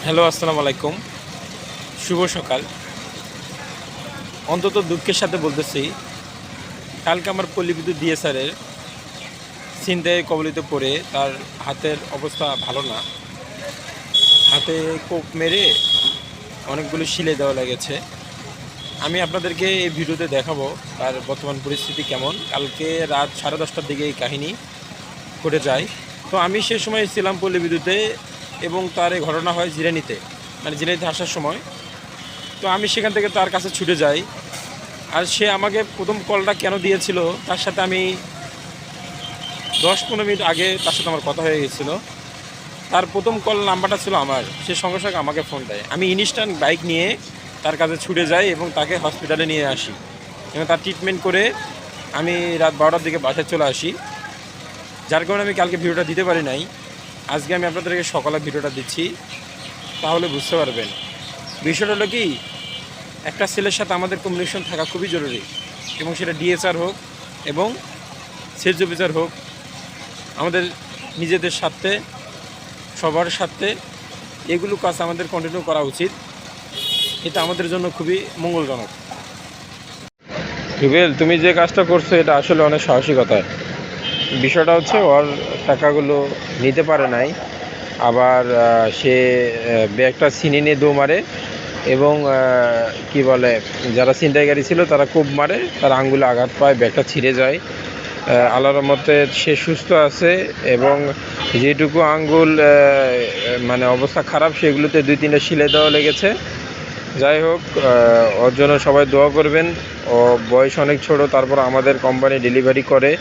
Hello, আসসালামু আলাইকুম। শুভ সকাল। অন্তত দুঃখের সাথে বলতেছি, কালকে আমার পল্লী বিদ্যুৎ ডিএসআরের ছিনতাইয়ে কবলিত পড়ে তার হাতের অবস্থা ভালো না। হাতে কোপ মেরে অনেকগুলো শিলে দেওয়া লেগেছে। আমি আপনাদেরকে এই ভিডিওতে দেখাবো তার বর্তমান পরিস্থিতি কেমন। কালকে রাত 10:30টার দিকে এই কাহিনী ঘটে যায়। তো আমি সে সময় ছিলাম পল্লী বিদ্যুতে এবং তার এই ঘটনা হয় জিরানিতে, মানে জিরানিতে আসার সময়। তো আমি সেখান থেকে তার কাছে ছুটে যাই। আর সে আমাকে প্রথম কলটা কেন দিয়েছিল, তার সাথে আমি 10-15 মিনিট আগে তার সাথে আমার কথা হয়ে গেছিলো। তার প্রথম কল নাম্বারটা ছিল আমার। সে সঙ্গে সঙ্গে আমাকে ফোন দেয়। আমি ইনস্ট্যান্ট বাইক নিয়ে তার কাছে ছুটে যাই এবং তাকে হসপিটালে নিয়ে আসি এবং তার ট্রিটমেন্ট করে আমি রাত 12টার দিকে বাসায় চলে আসি। যার কারণে আমি কালকে ভিডিওটা দিতে পারি নাই। আজকে আমি আপনাদেরকে সকালে ভিডিওটা দিচ্ছি, তাহলে বুঝতে পারবেন। বিষয়টা হলো কি, একটা ছেলের সাথে আমাদের কমিউনিকেশন থাকা খুবই জরুরি, এবং সেটা ডিএসআর হোক এবং সেলস অফিসার হোক, আমাদের নিজেদের স্বার্থে, সবার স্বার্থে এগুলো কাজ আমাদের কন্টিনিউ করা উচিত। এটা আমাদের জন্য খুবই মঙ্গলজনক। রুবেল, তুমি যে কাজটা করছো এটা আসলে অনেক সাহসিকতা। বিষয়টা হচ্ছে, ওর টাকাগুলো নিতে পারে নাই, আবার সে ব্যাগটা ছিনিয়ে নিয়ে দৌ মারে এবং কি বলে, যারা ছিনতাইকারী ছিল তারা কোপ মারে, তার আঙ্গুলে আঘাত পায়, ব্যাগটা ছিঁড়ে যায়। আল্লাহর রহমতে সে সুস্থ আছে এবং যেটুকু আঙ্গুল মানে অবস্থা খারাপ, সেগুলোতে 2-3টা শিলে দেওয়া লেগেছে। যাই হোক, ওর জন্য সবাই দোয়া করবেন। ও বয়স অনেক ছোট, তারপর আমাদের কোম্পানি ডেলিভারি করে।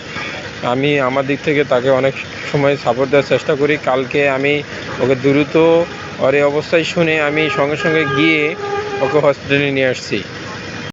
আমি আমার দিক থেকে তাকে অনেক সময় সাপোর্ট দেওয়ার চেষ্টা করি। কালকে আমি ওকে দ্রুত ওর এই অবস্থায় শুনে আমি সঙ্গে সঙ্গে গিয়ে ওকে হসপিটালে নিয়ে আসছি।